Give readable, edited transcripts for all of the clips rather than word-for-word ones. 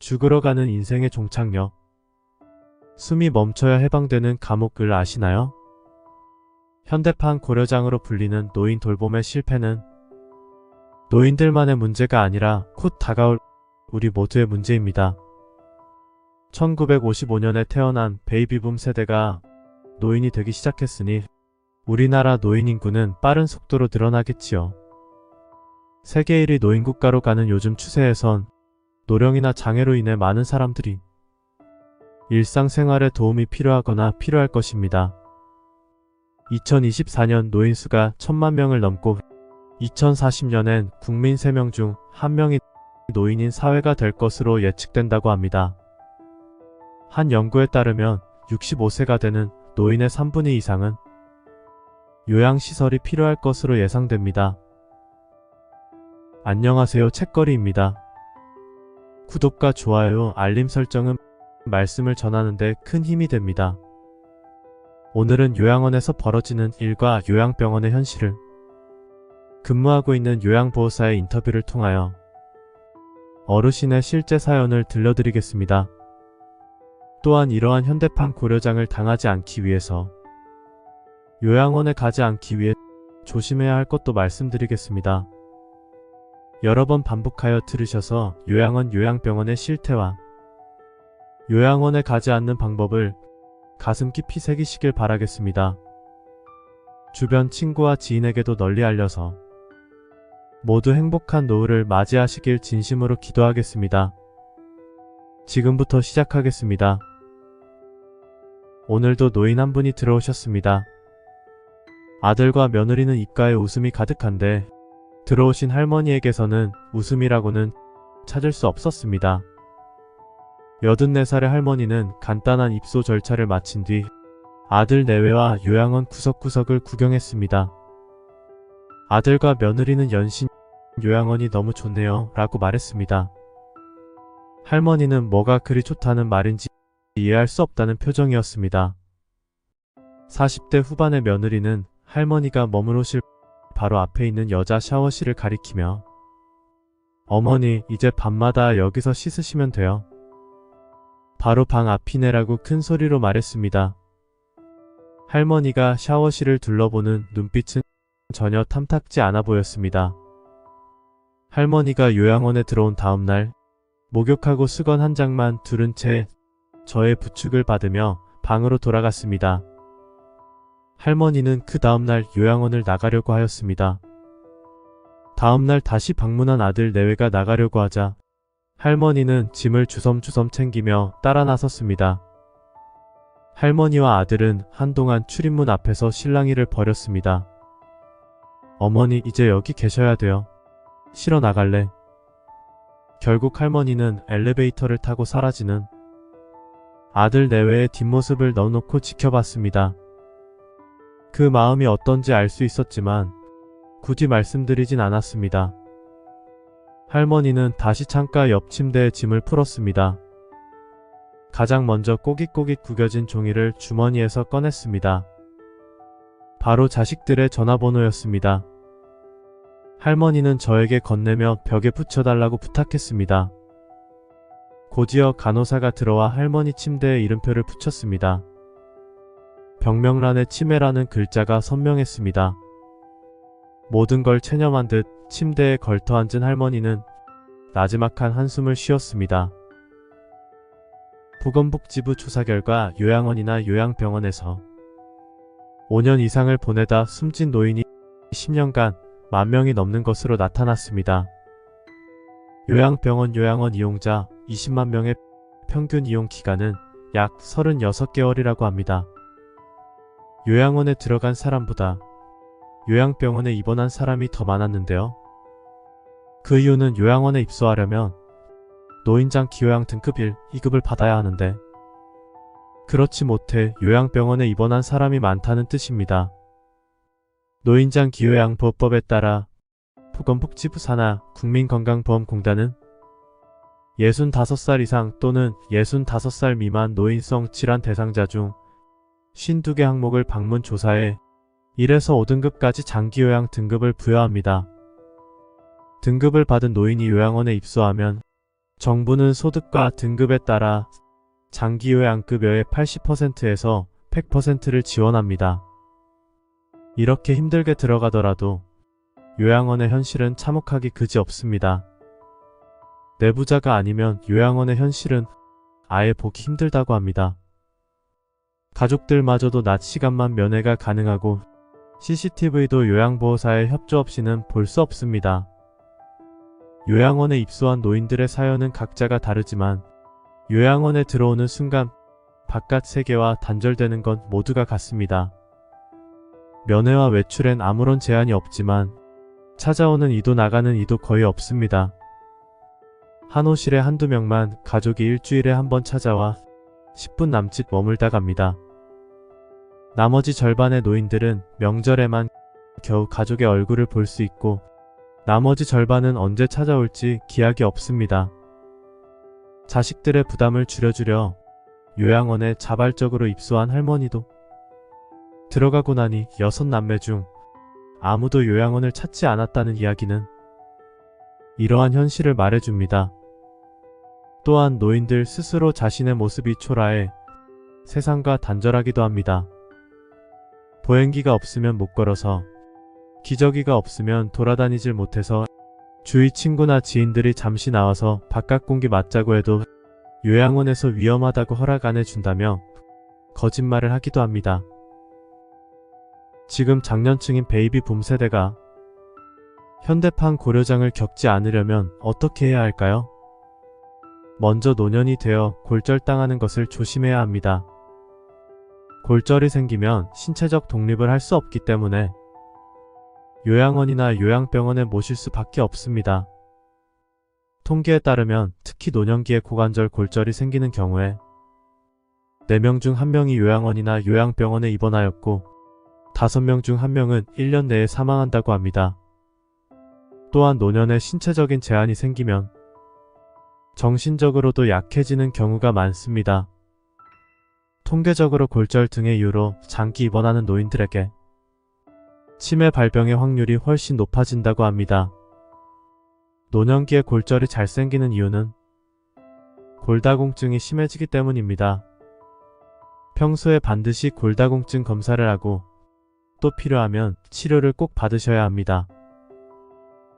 죽으러 가는 인생의 종착역. 숨이 멈춰야 해방되는 감옥을 아시나요? 현대판 고려장으로 불리는 노인 돌봄의 실패는 노인들만의 문제가 아니라 곧 다가올 우리 모두의 문제입니다. 1955년에 태어난 베이비붐 세대가 노인이 되기 시작했으니 우리나라 노인 인구는 빠른 속도로 늘어나겠지요. 세계 1위 노인국가로 가는 요즘 추세에선 노령이나 장애로 인해 많은 사람들이 일상생활에 도움이 필요하거나 필요할 것입니다. 2024년 노인수가 1000만 명을 넘고 2040년엔 국민 3명 중 1명이 노인인 사회가 될 것으로 예측된다고 합니다. 한 연구에 따르면 65세가 되는 노인의 3분의 2 이상은 요양시설이 필요할 것으로 예상됩니다. 안녕하세요, 책거리입니다. 구독과 좋아요, 알림 설정은 말씀을 전하는데 큰 힘이 됩니다. 오늘은 요양원에서 벌어지는 일과 요양병원의 현실을 근무하고 있는 요양보호사의 인터뷰를 통하여 어르신의 실제 사연을 들려드리겠습니다. 또한 이러한 현대판 고려장을 당하지 않기 위해서 요양원에 가지 않기 위해 조심해야 할 것도 말씀드리겠습니다. 여러 번 반복하여 들으셔서 요양원, 요양병원의 실태와 요양원에 가지 않는 방법을 가슴 깊이 새기시길 바라겠습니다. 주변 친구와 지인에게도 널리 알려서 모두 행복한 노후를 맞이하시길 진심으로 기도하겠습니다. 지금부터 시작하겠습니다. 오늘도 노인 한 분이 들어오셨습니다. 아들과 며느리는 입가에 웃음이 가득한데 들어오신 할머니에게서는 웃음이라고는 찾을 수 없었습니다. 84살의 할머니는 간단한 입소 절차를 마친 뒤 아들 내외와 요양원 구석구석을 구경했습니다. 아들과 며느리는 연신 요양원이 너무 좋네요 라고 말했습니다. 할머니는 뭐가 그리 좋다는 말인지 이해할 수 없다는 표정이었습니다. 40대 후반의 며느리는 할머니가 머무르실 바로 앞에 있는 여자 샤워실을 가리키며 어머니, 이제 밤마다 여기서 씻으시면 돼요. 바로 방 앞이네라고 큰 소리로 말했습니다. 할머니가 샤워실을 둘러보는 눈빛은 전혀 탐탁지 않아 보였습니다. 할머니가 요양원에 들어온 다음날 목욕하고 수건 한 장만 두른 채 저의 부축을 받으며 방으로 돌아갔습니다. 할머니는 그 다음날 요양원을 나가려고 하였습니다. 다음날 다시 방문한 아들 내외가 나가려고 하자 할머니는 짐을 주섬주섬 챙기며 따라 나섰습니다. 할머니와 아들은 한동안 출입문 앞에서 실랑이를 벌였습니다. 어머니, 이제 여기 계셔야 돼요. 싫어, 나갈래. 결국 할머니는 엘리베이터를 타고 사라지는 아들 내외의 뒷모습을 넉넉히 지켜봤습니다. 그 마음이 어떤지 알 수 있었지만 굳이 말씀드리진 않았습니다. 할머니는 다시 창가 옆 침대에 짐을 풀었습니다. 가장 먼저 꼬깃꼬깃 구겨진 종이를 주머니에서 꺼냈습니다. 바로 자식들의 전화번호였습니다. 할머니는 저에게 건네며 벽에 붙여달라고 부탁했습니다. 곧이어 간호사가 들어와 할머니 침대에 이름표를 붙였습니다. 벽명란에 치매라는 글자가 선명했습니다. 모든 걸 체념한 듯 침대에 걸터앉은 할머니는 나지막한 한숨을 쉬었습니다. 보건복지부 조사 결과 요양원이나 요양병원에서 5년 이상을 보내다 숨진 노인이 10년간 10,000명이 넘는 것으로 나타났습니다. 요양병원 요양원 이용자 20만 명의 평균 이용 기간은 약 36개월이라고 합니다. 요양원에 들어간 사람보다 요양병원에 입원한 사람이 더 많았는데요. 그 이유는 요양원에 입소하려면 노인장 기요양 등급 1, 2급을 받아야 하는데 그렇지 못해 요양병원에 입원한 사람이 많다는 뜻입니다. 노인장 기요양보호법에 따라 보건복지부 산하 국민건강보험공단은 65살 이상 또는 65살 미만 노인성 질환 대상자 중 52개 항목을 방문 조사해 1에서 5등급까지 장기요양 등급을 부여합니다. 등급을 받은 노인이 요양원에 입소하면 정부는 소득과 등급에 따라 장기 요양급여의 80%에서 100%를 지원합니다. 이렇게 힘들게 들어가더라도 요양원의 현실은 참혹하기 그지없습니다. 내부자가 아니면 요양원의 현실은 아예 보기 힘들다고 합니다. 가족들마저도 낮 시간만 면회가 가능하고 CCTV도 요양보호사의 협조 없이는 볼 수 없습니다. 요양원에 입소한 노인들의 사연은 각자가 다르지만 요양원에 들어오는 순간 바깥 세계와 단절되는 건 모두가 같습니다. 면회와 외출엔 아무런 제한이 없지만 찾아오는 이도 나가는 이도 거의 없습니다. 한 호실에 한두 명만 가족이 일주일에 한 번 찾아와 10분 남짓 머물다 갑니다. 나머지 절반의 노인들은 명절에만 겨우 가족의 얼굴을 볼 수 있고 나머지 절반은 언제 찾아올지 기약이 없습니다. 자식들의 부담을 줄여주려 요양원에 자발적으로 입소한 할머니도 들어가고 나니 6남매 중 아무도 요양원을 찾지 않았다는 이야기는 이러한 현실을 말해줍니다. 또한 노인들 스스로 자신의 모습이 초라해 세상과 단절하기도 합니다. 보행기가 없으면 못 걸어서, 기저귀가 없으면 돌아다니질 못해서 주위 친구나 지인들이 잠시 나와서 바깥 공기 맞자고 해도 요양원에서 위험하다고 허락 안 해준다며 거짓말을 하기도 합니다. 지금 장년층인 베이비붐 세대가 현대판 고려장을 겪지 않으려면 어떻게 해야 할까요? 먼저 노년이 되어 골절당하는 것을 조심해야 합니다. 골절이 생기면 신체적 독립을 할 수 없기 때문에 요양원이나 요양병원에 모실 수밖에 없습니다. 통계에 따르면 특히 노년기에 고관절 골절이 생기는 경우에 4명 중 1명이 요양원이나 요양병원에 입원하였고 5명 중 1명은 1년 내에 사망한다고 합니다. 또한 노년에 신체적인 제한이 생기면 정신적으로도 약해지는 경우가 많습니다. 통계적으로 골절 등의 이유로 장기 입원하는 노인들에게 치매 발병의 확률이 훨씬 높아진다고 합니다. 노년기에 골절이 잘 생기는 이유는 골다공증이 심해지기 때문입니다. 평소에 반드시 골다공증 검사를 하고 또 필요하면 치료를 꼭 받으셔야 합니다.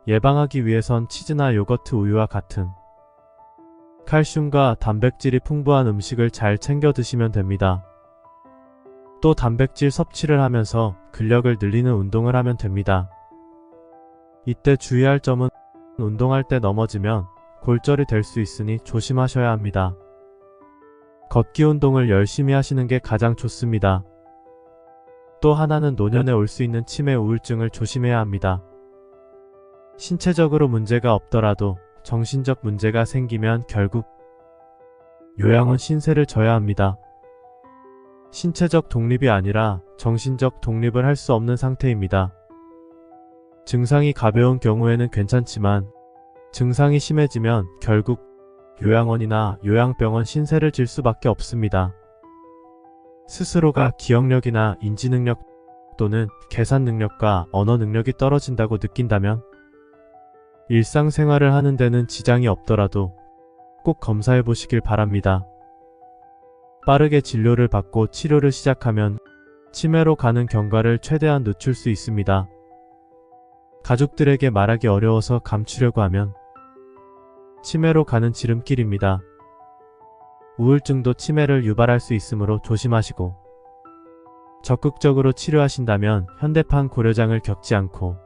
예방하기 위해선 치즈나 요거트, 우유와 같은 칼슘과 단백질이 풍부한 음식을 잘 챙겨 드시면 됩니다. 또 단백질 섭취를 하면서 근력을 늘리는 운동을 하면 됩니다. 이때 주의할 점은 운동할 때 넘어지면 골절이 될 수 있으니 조심하셔야 합니다. 걷기 운동을 열심히 하시는 게 가장 좋습니다. 또 하나는 노년에 올 수 있는 치매, 우울증을 조심해야 합니다. 신체적으로 문제가 없더라도 정신적 문제가 생기면 결국 요양원 신세를 져야 합니다. 신체적 독립이 아니라 정신적 독립을 할 수 없는 상태입니다. 증상이 가벼운 경우에는 괜찮지만 증상이 심해지면 결국 요양원이나 요양병원 신세를 질 수밖에 없습니다. 스스로가 기억력이나 인지능력 또는 계산 능력과 언어 능력이 떨어진다고 느낀다면 일상생활을 하는 데는 지장이 없더라도 꼭 검사해 보시길 바랍니다. 빠르게 진료를 받고 치료를 시작하면 치매로 가는 경과를 최대한 늦출 수 있습니다. 가족들에게 말하기 어려워서 감추려고 하면 치매로 가는 지름길입니다. 우울증도 치매를 유발할 수 있으므로 조심하시고 적극적으로 치료하신다면 현대판 고려장을 겪지 않고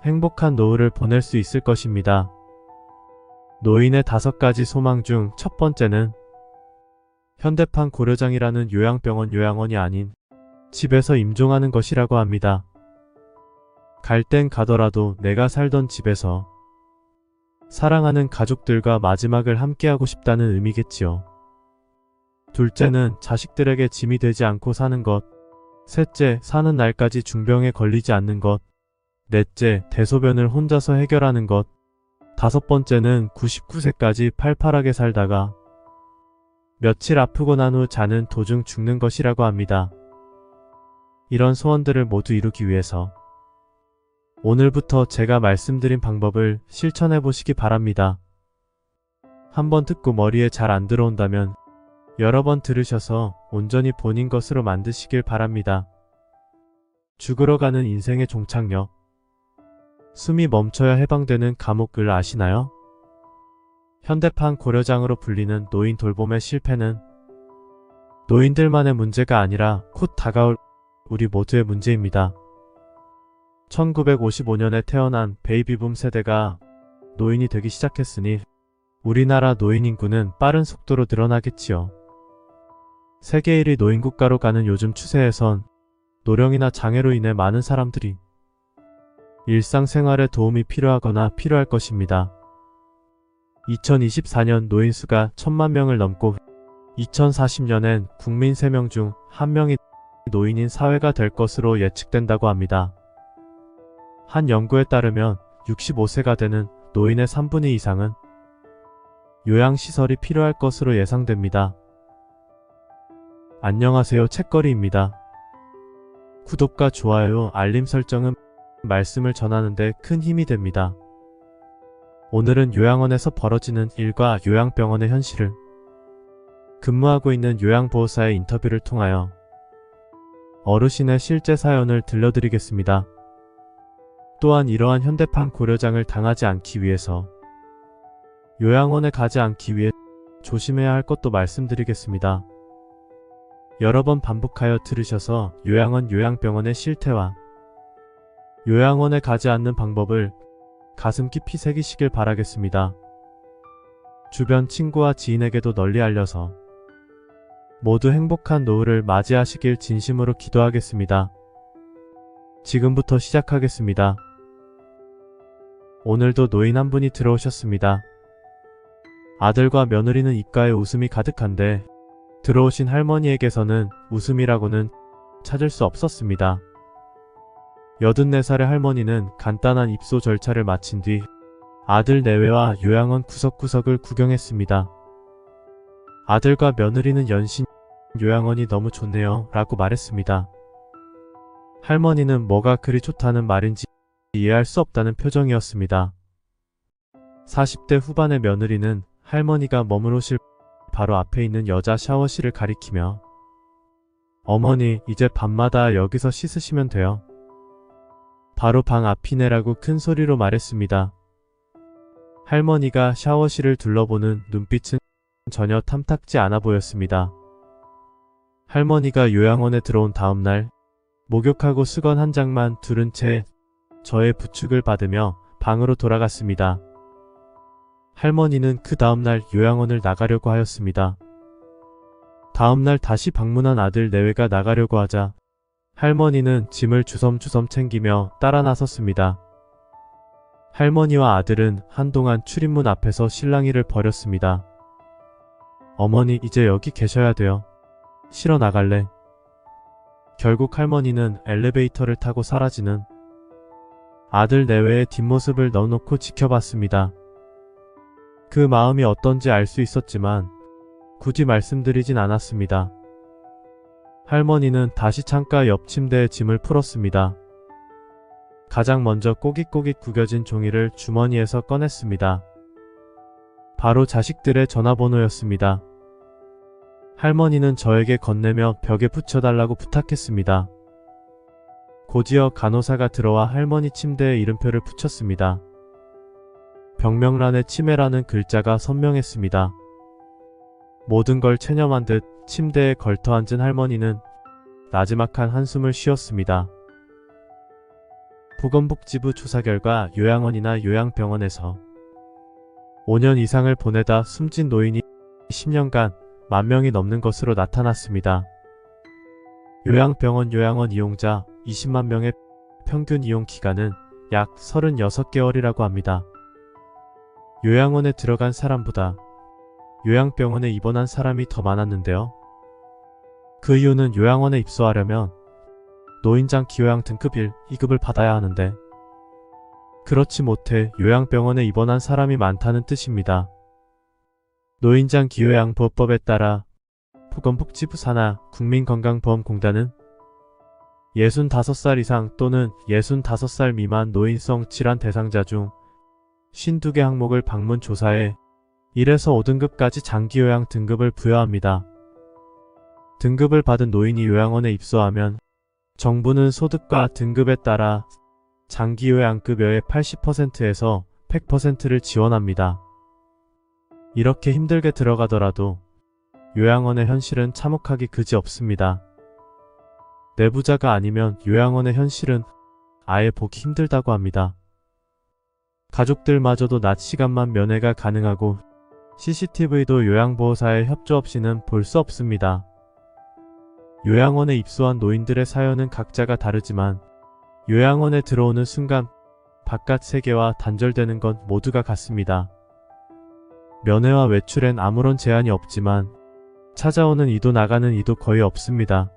행복한 노후를 보낼 수 있을 것입니다. 노인의 5가지 소망 중 첫 번째는 현대판 고려장이라는 요양병원, 요양원이 아닌 집에서 임종하는 것이라고 합니다. 갈 땐 가더라도 내가 살던 집에서 사랑하는 가족들과 마지막을 함께하고 싶다는 의미겠지요. 둘째는 자식들에게 짐이 되지 않고 사는 것. 셋째, 사는 날까지 중병에 걸리지 않는 것. 넷째, 대소변을 혼자서 해결하는 것. 5번째는 99세까지 팔팔하게 살다가 며칠 아프고 난 후 자는 도중 죽는 것이라고 합니다. 이런 소원들을 모두 이루기 위해서 오늘부터 제가 말씀드린 방법을 실천해 보시기 바랍니다. 한 번 듣고 머리에 잘 안 들어온다면 여러 번 들으셔서 온전히 본인 것으로 만드시길 바랍니다. 죽으러 가는 인생의 종착역. 숨이 멈춰야 해방되는 감옥을 아시나요? 현대판 고려장으로 불리는 노인 돌봄의 실패는 노인들만의 문제가 아니라 곧 다가올 우리 모두의 문제입니다. 1955년에 태어난 베이비붐 세대가 노인이 되기 시작했으니 우리나라 노인 인구는 빠른 속도로 늘어나겠지요. 세계 1위 노인국가로 가는 요즘 추세에선 노령이나 장애로 인해 많은 사람들이 일상생활에 도움이 필요하거나 필요할 것입니다. 2024년 노인수가 1000만 명을 넘고 2040년엔 국민 3명 중 1명이 노인인 사회가 될 것으로 예측된다고 합니다. 한 연구에 따르면 65세가 되는 노인의 3분의 2 이상은 요양시설이 필요할 것으로 예상됩니다. 안녕하세요, 책거리입니다. 구독과 좋아요, 알림 설정은 말씀을 전하는데 큰 힘이 됩니다. 오늘은 요양원에서 벌어지는 일과 요양병원의 현실을 근무하고 있는 요양보호사의 인터뷰를 통하여 어르신의 실제 사연을 들려드리겠습니다. 또한 이러한 현대판 고려장을 당하지 않기 위해서 요양원에 가지 않기 위해 조심해야 할 것도 말씀드리겠습니다. 여러 번 반복하여 들으셔서 요양원 요양병원의 실태와 요양원에 가지 않는 방법을 가슴 깊이 새기시길 바라겠습니다. 주변 친구와 지인에게도 널리 알려서 모두 행복한 노후를 맞이하시길 진심으로 기도하겠습니다. 지금부터 시작하겠습니다. 오늘도 노인 한 분이 들어오셨습니다. 아들과 며느리는 입가에 웃음이 가득한데 들어오신 할머니에게서는 웃음이라고는 찾을 수 없었습니다. 84살의 할머니는 간단한 입소 절차를 마친 뒤 아들 내외와 요양원 구석구석을 구경했습니다. 아들과 며느리는 연신 요양원이 너무 좋네요 라고 말했습니다. 할머니는 뭐가 그리 좋다는 말인지 이해할 수 없다는 표정이었습니다. 40대 후반의 며느리는 할머니가 머무르실 바로 앞에 있는 여자 샤워실을 가리키며 어머니, 이제 밤마다 여기서 씻으시면 돼요. 바로 방 앞이네라고 큰 소리로 말했습니다. 할머니가 샤워실을 둘러보는 눈빛은 전혀 탐탁지 않아 보였습니다. 할머니가 요양원에 들어온 다음날 목욕하고 수건 한 장만 두른 채 저의 부축을 받으며 방으로 돌아갔습니다. 할머니는 그 다음날 요양원을 나가려고 하였습니다. 다음날 다시 방문한 아들 내외가 나가려고 하자 할머니는 짐을 주섬주섬 챙기며 따라 나섰습니다. 할머니와 아들은 한동안 출입문 앞에서 실랑이를 벌였습니다. 어머니, 이제 여기 계셔야 돼요. 실어 나갈래? 결국 할머니는 엘리베이터를 타고 사라지는 아들 내외의 뒷모습을 넉넉히 지켜봤습니다. 그 마음이 어떤지 알 수 있었지만 굳이 말씀드리진 않았습니다. 할머니는 다시 창가 옆 침대에 짐을 풀었습니다. 가장 먼저 꼬깃꼬깃 구겨진 종이를 주머니에서 꺼냈습니다. 바로 자식들의 전화번호였습니다. 할머니는 저에게 건네며 벽에 붙여달라고 부탁했습니다. 곧이어 간호사가 들어와 할머니 침대에 이름표를 붙였습니다. 병명란에 치매라는 글자가 선명했습니다. 모든 걸 체념한 듯 침대에 걸터앉은 할머니는 나지막한 한숨을 쉬었습니다. 보건복지부 조사 결과 요양원이나 요양병원에서 5년 이상을 보내다 숨진 노인이 10년간 10,000명이 넘는 것으로 나타났습니다. 요양병원 요양원 이용자 20만 명의 평균 이용 기간은 약 36개월이라고 합니다. 요양원에 들어간 사람보다 요양병원에 입원한 사람이 더 많았는데요. 그 이유는 요양원에 입소하려면 노인장 기요양 등급 1, 2급을 받아야 하는데 그렇지 못해 요양병원에 입원한 사람이 많다는 뜻입니다. 노인장 기요양보호법에 따라 보건복지부 산하 국민건강보험공단은 65살 이상 또는 65살 미만 노인성 질환 대상자 중 52개 항목을 방문 조사해 1에서 5등급까지 장기요양 등급을 부여합니다. 등급을 받은 노인이 요양원에 입소하면 정부는 소득과 등급에 따라 장기요양급여의 80%에서 100%를 지원합니다. 이렇게 힘들게 들어가더라도 요양원의 현실은 참혹하기 그지없습니다. 내부자가 아니면 요양원의 현실은 아예 보기 힘들다고 합니다. 가족들마저도 낮 시간만 면회가 가능하고 CCTV도 요양보호사의 협조 없이는 볼 수 없습니다. 요양원에 입소한 노인들의 사연은 각자가 다르지만 요양원에 들어오는 순간 바깥 세계와 단절되는 건 모두가 같습니다. 면회와 외출엔 아무런 제한이 없지만 찾아오는 이도 나가는 이도 거의 없습니다.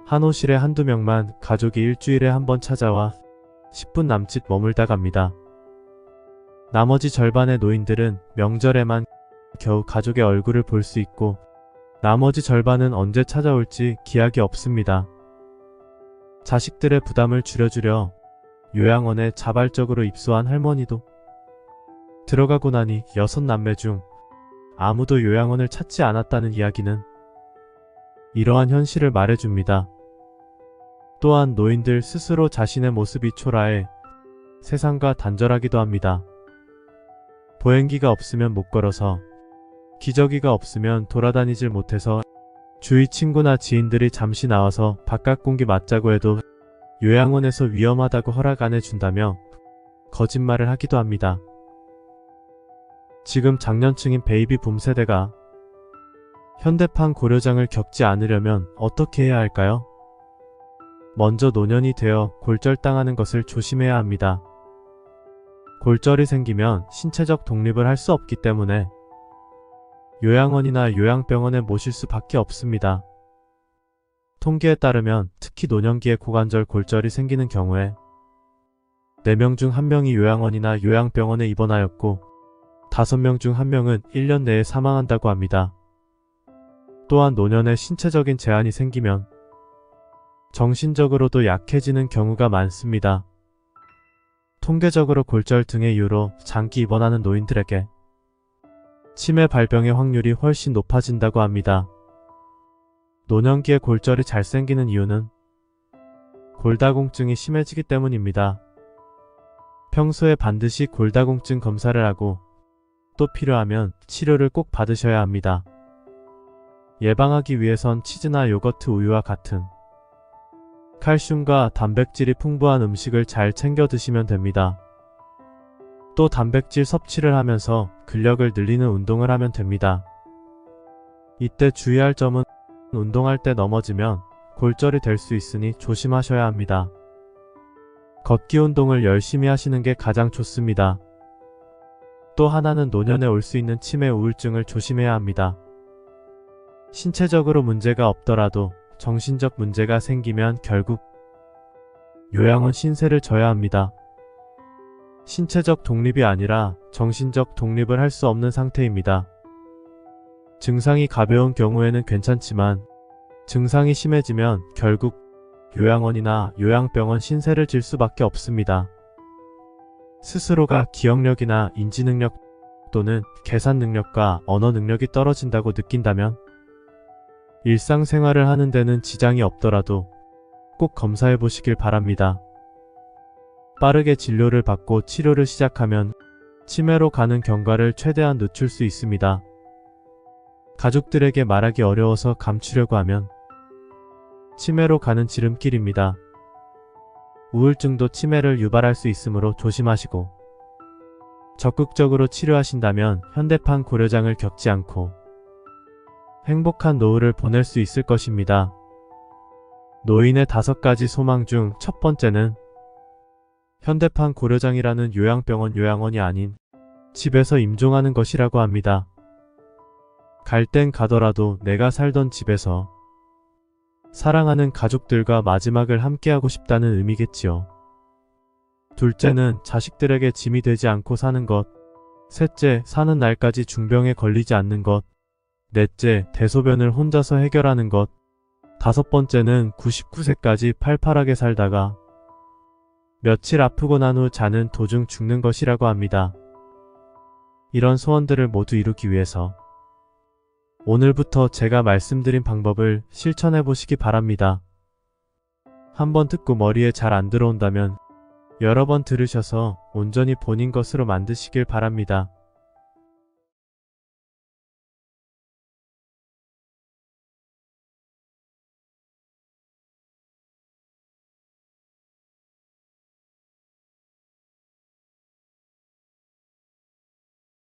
한 호실에 한두 명만 가족이 일주일에 한 번 찾아와 10분 남짓 머물다 갑니다. 나머지 절반의 노인들은 명절에만 겨우 가족의 얼굴을 볼 수 있고 나머지 절반은 언제 찾아올지 기약이 없습니다. 자식들의 부담을 줄여주려 요양원에 자발적으로 입소한 할머니도 들어가고 나니 6남매 중 아무도 요양원을 찾지 않았다는 이야기는 이러한 현실을 말해줍니다. 또한 노인들 스스로 자신의 모습이 초라해 세상과 단절하기도 합니다. 보행기가 없으면 못 걸어서, 기저귀가 없으면 돌아다니질 못해서 주위 친구나 지인들이 잠시 나와서 바깥 공기 맞자고 해도 요양원에서 위험하다고 허락 안 해준다며 거짓말을 하기도 합니다. 지금 장년층인 베이비붐 세대가 현대판 고려장을 겪지 않으려면 어떻게 해야 할까요? 먼저 노년이 되어 골절당하는 것을 조심해야 합니다. 골절이 생기면 신체적 독립을 할 수 없기 때문에 요양원이나 요양병원에 모실 수밖에 없습니다. 통계에 따르면 특히 노년기에 고관절 골절이 생기는 경우에 4명 중 1명이 요양원이나 요양병원에 입원하였고 5명 중 1명은 1년 내에 사망한다고 합니다. 또한 노년에 신체적인 제한이 생기면 정신적으로도 약해지는 경우가 많습니다. 통계적으로 골절 등의 이유로 장기 입원하는 노인들에게 치매 발병의 확률이 훨씬 높아진다고 합니다. 노년기에 골절이 잘 생기는 이유는 골다공증이 심해지기 때문입니다. 평소에 반드시 골다공증 검사를 하고 또 필요하면 치료를 꼭 받으셔야 합니다. 예방하기 위해선 치즈나 요거트, 우유와 같은 칼슘과 단백질이 풍부한 음식을 잘 챙겨 드시면 됩니다. 또 단백질 섭취를 하면서 근력을 늘리는 운동을 하면 됩니다. 이때 주의할 점은 운동할 때 넘어지면 골절이 될 수 있으니 조심하셔야 합니다. 걷기 운동을 열심히 하시는 게 가장 좋습니다. 또 하나는 노년에 올 수 있는 치매, 우울증을 조심해야 합니다. 신체적으로 문제가 없더라도 정신적 문제가 생기면 결국 요양원 신세를 져야 합니다. 신체적 독립이 아니라 정신적 독립을 할 수 없는 상태입니다. 증상이 가벼운 경우에는 괜찮지만 증상이 심해지면 결국 요양원이나 요양병원 신세를 질 수밖에 없습니다. 스스로가 기억력이나 인지능력 또는 계산 능력과 언어 능력이 떨어진다고 느낀다면 일상생활을 하는 데는 지장이 없더라도 꼭 검사해 보시길 바랍니다. 빠르게 진료를 받고 치료를 시작하면 치매로 가는 경과를 최대한 늦출 수 있습니다. 가족들에게 말하기 어려워서 감추려고 하면 치매로 가는 지름길입니다. 우울증도 치매를 유발할 수 있으므로 조심하시고 적극적으로 치료하신다면 현대판 고려장을 겪지 않고 행복한 노후를 보낼 수 있을 것입니다. 노인의 5가지 소망 중 첫 번째는 현대판 고려장이라는 요양병원, 요양원이 아닌 집에서 임종하는 것이라고 합니다. 갈 땐 가더라도 내가 살던 집에서 사랑하는 가족들과 마지막을 함께하고 싶다는 의미겠지요. 둘째는 자식들에게 짐이 되지 않고 사는 것. 셋째, 사는 날까지 중병에 걸리지 않는 것. 넷째, 대소변을 혼자서 해결하는 것. 5번째는 99세까지 팔팔하게 살다가 며칠 아프고 난 후 자는 도중 죽는 것이라고 합니다. 이런 소원들을 모두 이루기 위해서 오늘부터 제가 말씀드린 방법을 실천해 보시기 바랍니다. 한번 듣고 머리에 잘 안 들어온다면 여러 번 들으셔서 온전히 본인 것으로 만드시길 바랍니다.